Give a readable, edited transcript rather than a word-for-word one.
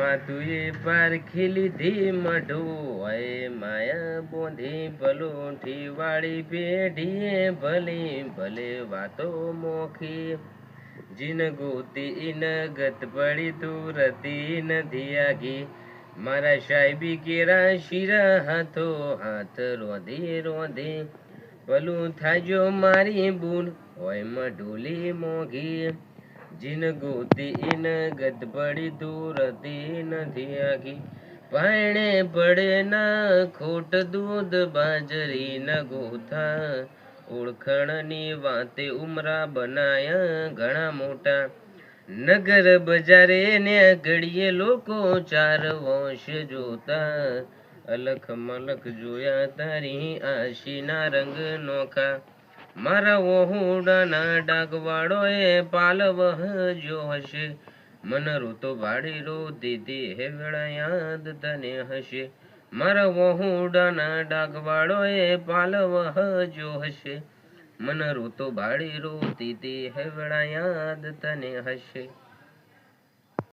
માતુએ પારખી લીધી મઢું હોય માયા બોંધી પલોઠી વાળી પેઢીએ ભલી ભલે વાતો મોખી જીન ગોતી ઇન ગત પડી તુરતી નથી આગી મારા સાહેબી કેરા શિરા હાથો હાથ રોધી રોધી ભલું થાજો મારી બૂન હોય મઢુલી મોઘી જીન ગોતી ઇન ગત પડી તુરતી નથી આગી પાણે પડે ના ખોટ દૂધ બાજરી ન ગોથા ઓળખણની વાતે ઉમરા બનાયા ઘણા મોટા નગર બજારે ને ઘડીએ લોકો ચાર વંશ જોતા અલખ મલખ જોયા તારી આશીના રંગ નોખા મારા વહુડાના ડાગવાળો એ પાલવહ જો હશે મન ઋતો ભાડી રો દીધી હે વેળા યાદ તને હશે મારા વહુડાના ડાગવાળો એ પાલવહ જો હશે મન ઋતો ભાડી રો દીધી હે વેળા યાદ તને હશે.